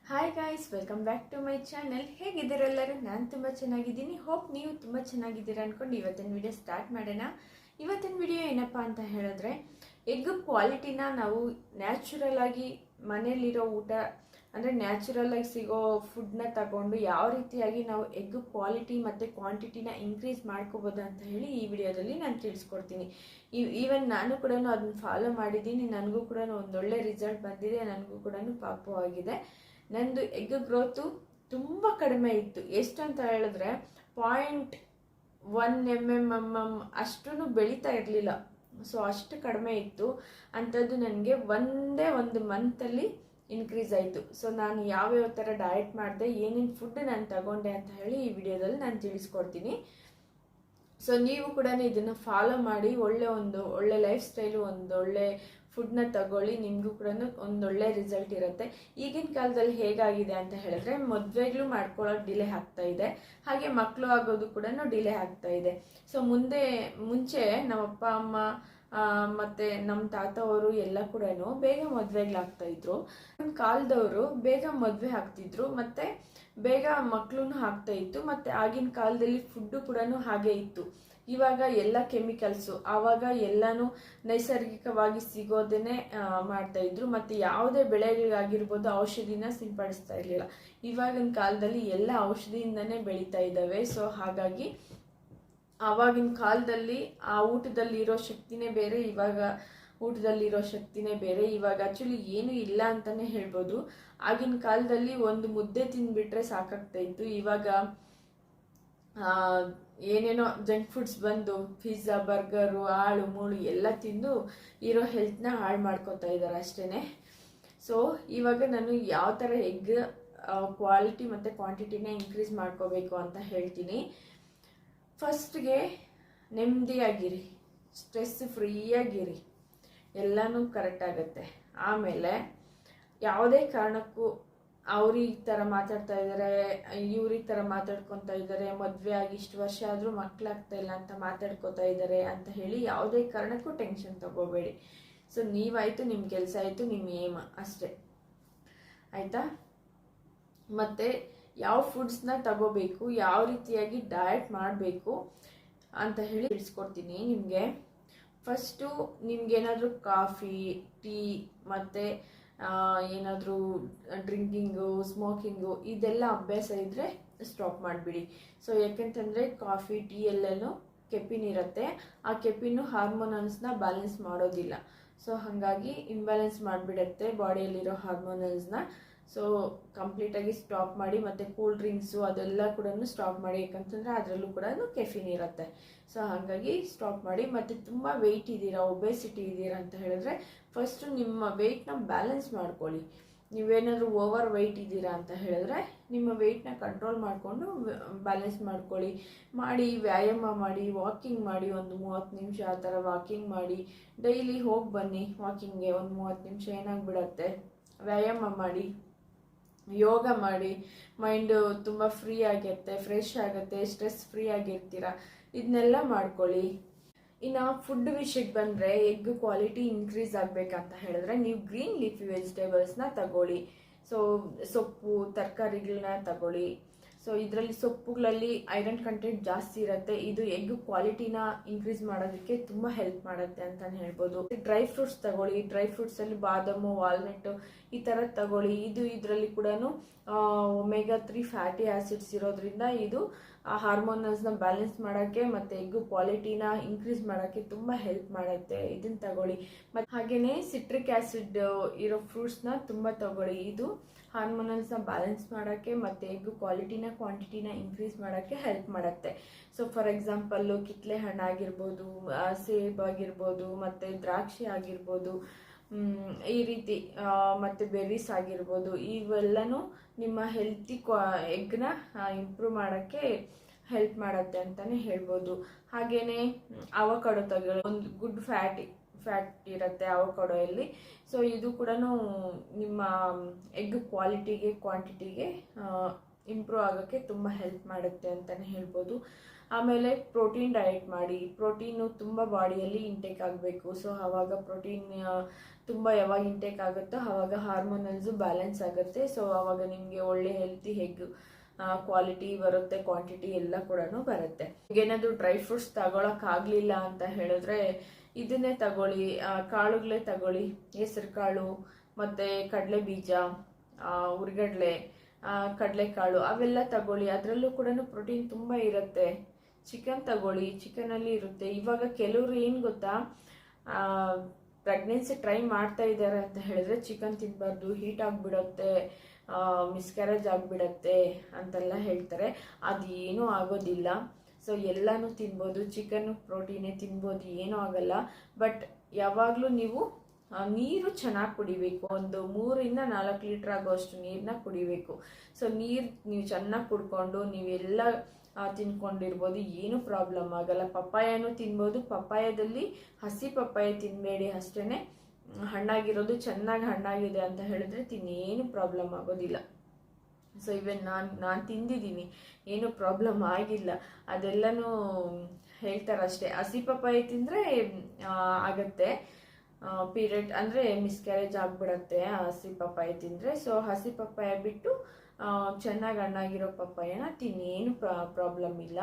Hi guys, welcome back to my channel. ಹೇಗಿದ್ದೀರೆಲ್ಲರೂ? ನಾನು ತುಂಬ ಚೆನ್ನಾಗಿದ್ದೀನಿ. ಹೋಪ್ ನೀವು ತುಂಬ ಚೆನ್ನಾಗಿದ್ದೀರಾ ಅಂದ್ಕೊಂಡು ಇವತ್ತಿನ ವಿಡಿಯೋ ಸ್ಟಾರ್ಟ್ ಮಾಡೋಣ. ಇವತ್ತಿನ ವಿಡಿಯೋ ಏನಪ್ಪ ಅಂತ ಹೇಳಿದ್ರೆ, ಎಗ್ ಕ್ವಾಲಿಟಿನ ನಾವು ನ್ಯಾಚುರಲ್ ಆಗಿ ಮನೇಲಿರೋ ಊಟ ಅಂದರೆ ನ್ಯಾಚುರಲ್ ಆಗಿ ಸಿಗೋ ಫುಡ್ನ ತಗೊಂಡು ಯಾವ ರೀತಿಯಾಗಿ ನಾವು ಎಗ್ ಕ್ವಾಲಿಟಿ ಮತ್ತು ಕ್ವಾಂಟಿಟಿನ ಇನ್ಕ್ರೀಸ್ ಮಾಡ್ಕೋಬೋದು ಅಂತ ಹೇಳಿ ಈ ವಿಡಿಯೋದಲ್ಲಿ ನಾನು ತಿಳಿಸ್ಕೊಡ್ತೀನಿ. ಈವನ್ ನಾನು ಕೂಡ ಅದನ್ನ ಫಾಲೋ ಮಾಡಿದ್ದೀನಿ. ನನಗೂ ಕೂಡ ಒಂದೊಳ್ಳೆ ರಿಸಲ್ಟ್ ಬಂದಿದೆ. ನನಗೂ ಕೂಡ ಪಾಪು ಆಗಿದೆ. ನಂದು ಎಗ್ ಗ್ರೋತು ತುಂಬ ಕಡಿಮೆ ಇತ್ತು. ಎಷ್ಟು ಅಂತ ಹೇಳಿದ್ರೆ 0.1 mm ಅಷ್ಟು ಬೆಳೀತಾ ಇರಲಿಲ್ಲ. ಸೊ ಅಷ್ಟು ಕಡಿಮೆ ಇತ್ತು. ಅಂಥದ್ದು ನನಗೆ ಒಂದೇ ಒಂದು ಮಂತಲ್ಲಿ ಇನ್ಕ್ರೀಸ್ ಆಯಿತು. ಸೊ ನಾನು ಯಾವ್ಯಾವ ಥರ ಡಯಟ್ ಮಾಡಿದೆ, ಏನೇನು ಫುಡ್ ನಾನು ತಗೊಂಡೆ ಅಂತ ಹೇಳಿ ಈ ವಿಡಿಯೋದಲ್ಲಿ ನಾನು ತಿಳಿಸ್ಕೊಡ್ತೀನಿ. ಸೊ ನೀವು ಕೂಡ ಇದನ್ನು ಫಾಲೋ ಮಾಡಿ ಒಳ್ಳೆ ಲೈಫ್ ಸ್ಟೈಲು, ಒಂದೊಳ್ಳೆ ಫುಡ್ನ ತಗೊಳ್ಳಿ. ನಿಮಗೂ ಕೂಡ ಒಂದೊಳ್ಳೆ ರಿಸಲ್ಟ್ ಇರುತ್ತೆ. ಈಗಿನ ಕಾಲದಲ್ಲಿ ಹೇಗಾಗಿದೆ ಅಂತ ಹೇಳಿದ್ರೆ, ಮದುವೆಗಳು ಮಾಡ್ಕೊಳ್ಳೋಕೆ ಡಿಲೇ ಆಗ್ತಾ ಇದೆ, ಹಾಗೆ ಮಕ್ಕಳು ಆಗೋದು ಕೂಡ ಡಿಲೇ ಆಗ್ತಾ ಇದೆ. ಸೊ ಮುಂಚೆ ನಮ್ಮ ಅಪ್ಪ ಅಮ್ಮ ಮತ್ತು ನಮ್ಮ ತಾತ ಅವರು ಎಲ್ಲ ಕೂಡ ಬೇಗ ಮದುವೆಗಳಾಗ್ತಾ ಇದ್ರು. ಒಂದು ಕಾಲದವರು ಬೇಗ ಮದುವೆ ಆಗ್ತಿದ್ರು ಮತ್ತು ಬೇಗ ಮಕ್ಕಳು ಆಗ್ತಾ ಇತ್ತು. ಮತ್ತು ಆಗಿನ ಕಾಲದಲ್ಲಿ ಫುಡ್ಡು ಕೂಡ ಹಾಗೆ ಇತ್ತು. ಇವಾಗ ಎಲ್ಲ ಕೆಮಿಕಲ್ಸು, ಆವಾಗ ಎಲ್ಲನೂ ನೈಸರ್ಗಿಕವಾಗಿ ಸಿಗೋದನ್ನೇ ಮಾಡ್ತಾ ಇದ್ರು. ಮತ್ತು ಯಾವುದೇ ಬೆಳೆಗಳಿಗಾಗಿರ್ಬೋದು ಔಷಧಿನ ಸಿಂಪಡಿಸ್ತಾ ಇರಲಿಲ್ಲ. ಇವಾಗಿನ ಕಾಲದಲ್ಲಿ ಎಲ್ಲ ಔಷಧಿಯಿಂದನೇ ಬೆಳೀತಾ ಇದ್ದಾವೆ. ಸೊ ಹಾಗಾಗಿ ಆವಾಗಿನ ಕಾಲದಲ್ಲಿ ಆ ಊಟದಲ್ಲಿರೋ ಶಕ್ತಿನೇ ಬೇರೆ, ಇವಾಗ ಊಟದಲ್ಲಿರೋ ಶಕ್ತಿನೇ ಬೇರೆ. ಇವಾಗ ಆ್ಯಕ್ಚುಲಿ ಏನೂ ಇಲ್ಲ ಅಂತಲೇ ಹೇಳ್ಬೋದು. ಆಗಿನ ಕಾಲದಲ್ಲಿ ಒಂದು ಮುದ್ದೆ ತಿಂದುಬಿಟ್ರೆ ಸಾಕಾಗ್ತಾ ಇತ್ತು. ಇವಾಗ ಏನೇನೋ ಜಂಕ್ ಫುಡ್ಸ್ ಬಂದು ಪಿಜ್ಜಾ, ಬರ್ಗರು, ಆಳು ಮೂಳು ಎಲ್ಲ ತಿಂದು ಇರೋ ಹೆಲ್ತ್ನ ಹಾಳು ಮಾಡ್ಕೊತಾ ಇದ್ದಾರೆ ಅಷ್ಟೇ. ಸೊ ಇವಾಗ ನಾನು ಯಾವ ಥರ ಎಗ್ ಕ್ವಾಲಿಟಿ ಮತ್ತು ಕ್ವಾಂಟಿಟಿನ ಇನ್ಕ್ರೀಸ್ ಮಾಡ್ಕೋಬೇಕು ಅಂತ ಹೇಳ್ತೀನಿ. ಫಸ್ಟ್ಗೆ ನೆಮ್ಮದಿಯಾಗಿರಿ, ಸ್ಟ್ರೆಸ್ ಫ್ರೀಯಾಗಿರಿ, ಎಲ್ಲನೂ ಕರೆಕ್ಟ್ ಆಗುತ್ತೆ. ಆಮೇಲೆ ಯಾವುದೇ ಕಾರಣಕ್ಕೂ ಅವ್ರು ಈ ಥರ ಮಾತಾಡ್ತಾ ಇದ್ದಾರೆ, ಇವ್ರು ಈ ಥರ ಮಾತಾಡ್ಕೊತಾ ಇದ್ದಾರೆ, ಮದುವೆ ಆಗಿ ಇಷ್ಟು ವರ್ಷ ಆದರೂ ಮಕ್ಕಳಾಗ್ತಾ ಇಲ್ಲ ಅಂತ ಮಾತಾಡ್ಕೊತಾ ಇದ್ದಾರೆ ಅಂತ ಹೇಳಿ ಯಾವುದೇ ಕಾರಣಕ್ಕೂ ಟೆನ್ಷನ್ ತಗೋಬೇಡಿ. ಸೊ ನೀವಾಯಿತು, ನಿಮ್ಮ ಕೆಲಸ ಆಯಿತು, ನಿಮ್ಮ ಏಮ್ ಅಷ್ಟೇ, ಆಯಿತಾ? ಮತ್ತು ಯಾವ ಫುಡ್ಸ್ನ ತಗೋಬೇಕು, ಯಾವ ರೀತಿಯಾಗಿ ಡಯಟ್ ಮಾಡಬೇಕು ಅಂತ ಹೇಳಿ ತಿಳಿಸ್ಕೊಡ್ತೀನಿ ನಿಮಗೆ. ಫಸ್ಟು ನಿಮ್ಗೇನಾದರೂ ಕಾಫಿ, ಟೀ ಮತ್ತು ಏನಾದರೂ ಡ್ರಿಂಕಿಂಗು, ಸ್ಮೋಕಿಂಗು ಇದೆಲ್ಲ ಅಭ್ಯಾಸ ಇದ್ದರೆ ಸ್ಟಾಪ್ ಮಾಡಿಬಿಡಿ. ಸೊ ಯಾಕೆಂತಂದರೆ ಕಾಫಿ, ಟೀ ಎಲ್ಲನೂ ಕೆಫಿನ್ ಇರುತ್ತೆ. ಆ ಕೆಫಿನ್ನು ಹಾರ್ಮೋನಲ್ಸ್ನ ಬ್ಯಾಲೆನ್ಸ್ ಮಾಡೋದಿಲ್ಲ. ಸೊ ಹಾಗಾಗಿ ಇಂಬ್ಯಾಲೆನ್ಸ್ ಮಾಡಿಬಿಡುತ್ತೆ ಬಾಡಿಯಲ್ಲಿರೋ ಹಾರ್ಮೋನಲ್ಸ್ನ. ಸೊ ಕಂಪ್ಲೀಟಾಗಿ ಸ್ಟಾಪ್ ಮಾಡಿ. ಮತ್ತು ಕೂಲ್ ಡ್ರಿಂಕ್ಸು ಅದೆಲ್ಲ ಕೂಡ ಸ್ಟಾಪ್ ಮಾಡಿ, ಯಾಕಂತಂದರೆ ಅದರಲ್ಲೂ ಕೂಡ ಕೆಫಿನ್ ಇರುತ್ತೆ. ಸೊ ಹಾಗಾಗಿ ಸ್ಟಾಪ್ ಮಾಡಿ. ಮತ್ತು ತುಂಬ ವೆಯ್ಟ್ ಇದ್ದೀರಾ, ಒಬೆಸಿಟಿ ಇದ್ದೀರಾ ಅಂತ ಹೇಳಿದ್ರೆ ಫಸ್ಟು ನಿಮ್ಮ ವೆಯ್ಟ್ನ ಬ್ಯಾಲೆನ್ಸ್ ಮಾಡ್ಕೊಳ್ಳಿ. ನೀವೇನಾದರೂ ಓವರ್ ವೆಯ್ಟ್ ಇದ್ದೀರಾ ಅಂತ ಹೇಳಿದ್ರೆ ನಿಮ್ಮ ವೆಯ್ಟ್ನ ಕಂಟ್ರೋಲ್ ಮಾಡಿಕೊಂಡು ಬ್ಯಾಲೆನ್ಸ್ ಮಾಡ್ಕೊಳ್ಳಿ. ವ್ಯಾಯಾಮ ಮಾಡಿ, ವಾಕಿಂಗ್ ಮಾಡಿ, ಒಂದು 30 ನಿಮಿಷ ಆ ಥರ ವಾಕಿಂಗ್ ಮಾಡಿ. ಡೈಲಿ ಹೋಗಿ ಬನ್ನಿ ವಾಕಿಂಗ್ಗೆ, ಒಂದು 30 ನಿಮಿಷ ಏನಾಗ್ಬಿಡತ್ತೆ. ವ್ಯಾಯಾಮ ಮಾಡಿ, ಯೋಗ ಮಾಡಿ, ಮೈಂಡು ತುಂಬ ಫ್ರೀ ಆಗಿರುತ್ತೆ, ಫ್ರೆಶ್ ಆಗುತ್ತೆ, ಸ್ಟ್ರೆಸ್ ಫ್ರೀ ಆಗಿರ್ತೀರ. ಇದನ್ನೆಲ್ಲ ಮಾಡ್ಕೊಳ್ಳಿ. ಇನ್ನು ಫುಡ್ ವಿಷಯಕ್ಕೆ ಬಂದರೆ, ಎಗ್ ಕ್ವಾಲಿಟಿ ಇನ್ಕ್ರೀಸ್ ಆಗಬೇಕಂತ ಹೇಳಿದ್ರೆ ನೀವು ಗ್ರೀನ್ ಲೀಫಿ ವೆಜಿಟೇಬಲ್ಸ್ನ ತಗೊಳ್ಳಿ. ಸೊ ಸೊಪ್ಪು, ತರಕಾರಿಗಳನ್ನ ತಗೊಳ್ಳಿ. ಸೊ ಇದರಲ್ಲಿ ಸೊಪ್ಪುಗಳಲ್ಲಿ ಐರನ್ ಕಂಟೆಂಟ್ ಜಾಸ್ತಿ ಇರುತ್ತೆ. ಇದು ಎಗ್ ಕ್ವಾಲಿಟಿನ ಇನ್ಕ್ರೀಸ್ ಮಾಡೋದಕ್ಕೆ ತುಂಬ ಹೆಲ್ಪ್ ಮಾಡುತ್ತೆ ಅಂತಲೇ ಹೇಳ್ಬೋದು. ಡ್ರೈ ಫ್ರೂಟ್ಸ್ ತಗೊಳ್ಳಿ. ಡ್ರೈ ಫ್ರೂಟ್ಸಲ್ಲಿ ಬಾದಾಮು, ವಾಲ್ನಟ್ಟು ಈ ಥರ ತಗೊಳ್ಳಿ. ಇದರಲ್ಲಿ ಕೂಡ ಒಮೆಗಾ 3 ಫ್ಯಾಟಿ ಆ್ಯಸಿಡ್ಸ್ ಇರೋದ್ರಿಂದ ಇದು ಹಾರ್ಮೋನಲ್ಸ್ನ ಬ್ಯಾಲೆನ್ಸ್ ಮಾಡೋಕ್ಕೆ ಮತ್ತು ಎಗ್ ಕ್ವಾಲಿಟಿನ ಇನ್ಕ್ರೀಸ್ ಮಾಡೋಕ್ಕೆ ತುಂಬ ಹೆಲ್ಪ್ ಮಾಡುತ್ತೆ. ಇದನ್ನು ತಗೊಳ್ಳಿ. ಮತ್ತು ಹಾಗೆಯೇ ಸಿಟ್ರಿಕ್ ಆ್ಯಸಿಡ್ ಇರೋ ಫ್ರೂಟ್ಸ್ನ ತುಂಬ ತಗೊಳ್ಳಿ. ಇದು ಹಾರ್ಮೋನಲ್ಸ್ನ ಬ್ಯಾಲೆನ್ಸ್ ಮಾಡೋಕ್ಕೆ ಮತ್ತು ಎಗ್ ಕ್ವಾಲಿಟಿನ ಕ್ವಾಂಟಿಟಿನ ಇನ್ಕ್ರೀಸ್ ಮಾಡೋಕ್ಕೆ ಹೆಲ್ಪ್ ಮಾಡುತ್ತೆ. ಸೊ ಫಾರ್ ಎಕ್ಸಾಂಪಲ್ಲು ಕಿತ್ತಳೆ ಹಣ್ಣು ಆಗಿರ್ಬೋದು, ಸೇಬ್ ಆಗಿರ್ಬೋದು, ಮತ್ತು ದ್ರಾಕ್ಷಿ ಆಗಿರ್ಬೋದು, ಈ ರೀತಿ ಮತ್ತು ಬೆರ್ರೀಸ್ ಆಗಿರ್ಬೋದು, ಇವೆಲ್ಲನೂ ನಿಮ್ಮ ಎಗ್ನ ಇಂಪ್ರೂವ್ ಮಾಡೋಕ್ಕೆ ಹೆಲ್ಪ್ ಮಾಡುತ್ತೆ ಅಂತಲೇ ಹೇಳ್ಬೋದು. ಹಾಗೆಯೇ ಅವಕಾಡೋ ತಗೊಳ್ಳಿ. ಒಂದು ಗುಡ್ ಫ್ಯಾಟ್ ಇರುತ್ತೆ ಅವಕಾಡೋಯಲ್ಲಿ. ಸೊ ಇದು ಕೂಡ ನಿಮ್ಮ ಎಗ್ ಕ್ವಾಲಿಟಿಗೆ ಕ್ವಾಂಟಿಟಿಗೆ ಇಂಪ್ರೂವ್ ಆಗೋಕ್ಕೆ ತುಂಬ ಹೆಲ್ಪ್ ಮಾಡುತ್ತೆ ಅಂತಲೇ ಹೇಳ್ಬೋದು. ಆಮೇಲೆ ಪ್ರೋಟೀನ್ ಡಯಟ್ ಮಾಡಿ. ಪ್ರೋಟೀನು ತುಂಬ ಬಾಡಿಯಲ್ಲಿ ಇಂಟೇಕ್ ಆಗಬೇಕು. ಸೊ ಆವಾಗ ಪ್ರೋಟೀನ್ ತುಂಬ ಯಾವಾಗ ಇಂಟೇಕ್ ಆಗುತ್ತೋ ಆವಾಗ ಹಾರ್ಮೋನಲ್ಸು ಬ್ಯಾಲೆನ್ಸ್ ಆಗುತ್ತೆ. ಸೊ ಆವಾಗ ನಿಮಗೆ ಒಳ್ಳೆ ಹೆಲ್ತಿ ಹೆಗ್ ಕ್ವಾಲಿಟಿ ಬರುತ್ತೆ, ಕ್ವಾಂಟಿಟಿ ಎಲ್ಲ ಕೂಡ ಬರುತ್ತೆ. ಏನಾದರೂ ಡ್ರೈ ಫ್ರೂಟ್ಸ್ ತಗೊಳಕ್ಕಾಗಲಿಲ್ಲ ಅಂತ ಹೇಳಿದ್ರೆ ಇದನ್ನೇ ತಗೊಳ್ಳಿ, ಕಾಳುಗಳೇ ತಗೊಳ್ಳಿ. ಹೆಸರು ಕಾಳು ಮತ್ತು ಕಡಲೆ ಬೀಜ, ಹುರ್ಗಡ್ಲೆ, ಕಡಲೆಕಾಳು ಅವೆಲ್ಲ ತಗೊಳ್ಳಿ. ಅದರಲ್ಲೂ ಕೂಡ ಪ್ರೋಟೀನ್ ತುಂಬ ಇರುತ್ತೆ. ಚಿಕನ್ ತಗೊಳ್ಳಿ, ಚಿಕನಲ್ಲಿ ಇರುತ್ತೆ. ಇವಾಗ ಕೆಲವರು ಏನು ಗೊತ್ತಾ, ಪ್ರೆಗ್ನೆನ್ಸಿ ಟ್ರೈ ಮಾಡ್ತಾ ಇದ್ದಾರೆ ಅಂತ ಹೇಳಿದ್ರೆ ಚಿಕನ್ ತಿನ್ನಬಾರ್ದು, ಹೀಟ್ ಆಗಿಬಿಡುತ್ತೆ, ಮಿಸ್ಕ್ಯಾರೇಜ್ ಆಗಿಬಿಡತ್ತೆ ಅಂತೆಲ್ಲ ಹೇಳ್ತಾರೆ. ಅದೇನೂ ಆಗೋದಿಲ್ಲ. ಸೊ ಎಲ್ಲನೂ ತಿನ್ಬೋದು, ಚಿಕನ್ನು ಪ್ರೋಟೀನೇ ತಿನ್ಬೋದು, ಏನೂ ಆಗಲ್ಲ. ಬಟ್ ಯಾವಾಗಲೂ ನೀವು ನೀರು ಚೆನ್ನಾಗಿ ಕುಡಿಬೇಕು. ಒಂದು 3 to 4 ಲೀಟ್ರ್ ಆಗೋಷ್ಟು ನೀರನ್ನ ಕುಡಿಬೇಕು. ಸೊ ನೀರು ನೀವು ಚೆನ್ನಾಗಿ ಕುಡ್ಕೊಂಡು ನೀವೆಲ್ಲ ತಿನ್ಕೊಂಡಿರ್ಬೋದು, ಏನೂ ಪ್ರಾಬ್ಲಮ್ ಆಗಲ್ಲ. ಪಪ್ಪಾಯನೂ ತಿನ್ಬೋದು. ಪಪ್ಪಾಯದಲ್ಲಿ ಹಸಿ ಪಪ್ಪಾಯ ತಿನ್ನಬೇಡಿ ಅಷ್ಟೇ. ಹಣ್ಣಾಗಿರೋದು ಚೆನ್ನಾಗಿ ಹಣ್ಣಾಗಿದೆ ಅಂತ ಹೇಳಿದ್ರೆ ತಿನ್ನಿ, ಏನು ಪ್ರಾಬ್ಲಮ್ ಆಗೋದಿಲ್ಲ. ಸೊ ಇವನ್ ನಾನು ತಿಂದಿದ್ದೀನಿ, ಏನು ಪ್ರಾಬ್ಲಮ್ ಆಗಿಲ್ಲ. ಅದೆಲ್ಲನೂ ಹೇಳ್ತಾರಷ್ಟೇ. ಹಸಿ ಪಪ್ಪಾಯ ತಿಂದರೆ ಆಗತ್ತೆ ಪೀರಿಯಡ್, ಅಂದರೆ ಮಿಸ್ಕ್ಯಾರೇಜ್ ಆಗಿಬಿಡತ್ತೆ ಹಸಿ ಪಪ್ಪಾಯ ತಿಂದರೆ. ಸೊ ಹಸಿ ಪಪ್ಪಾಯ ಬಿಟ್ಟು ಚೆನ್ನಾಗಿ ಹಣ್ಣಾಗಿರೋ ಪಪ್ಪಾಯನ ತಿನ್ನಿ, ಏನು ಪ್ರಾಬ್ಲಮ್ ಇಲ್ಲ.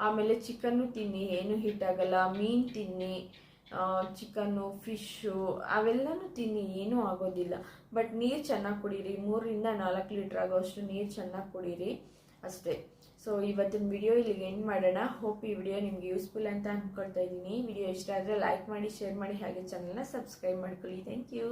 ಆಮೇಲೆ ಚಿಕನ್ನು ತಿನ್ನಿ, ಏನು ಹೀಟ್ ಆಗಲ್ಲ. ಮೀನು ತಿನ್ನಿ, ಚಿಕನ್ನು, ಫಿಶ್ಶು ಅವೆಲ್ಲನೂ ತಿನ್ನಿ, ಏನೂ ಆಗೋದಿಲ್ಲ. ಬಟ್ ನೀರು ಚೆನ್ನಾಗಿ ಕುಡೀರಿ, 3 to 4 ಲೀಟ್ರ್ ಆಗೋಷ್ಟು ನೀರು ಚೆನ್ನಾಗಿ ಕುಡೀರಿ ಅಷ್ಟೇ. ಸೊ ಇವತ್ತಿನ ವಿಡಿಯೋ ಇಲ್ಲಿಗೆ ಎಂಡ್ ಮಾಡೋಣ. ಹೋಪ್ ಈ ವಿಡಿಯೋ ನಿಮಗೆ ಯೂಸ್ಫುಲ್ ಅಂತ ಅಂದ್ಕೊಳ್ತಾ ಇದ್ದೀನಿ. ವಿಡಿಯೋ ಇಷ್ಟ ಆದರೆ ಲೈಕ್ ಮಾಡಿ, ಶೇರ್ ಮಾಡಿ, ಹಾಗೆ ಚಾನಲ್ನ ಸಬ್ಸ್ಕ್ರೈಬ್ ಮಾಡ್ಕೊಳ್ಳಿ. Thank you.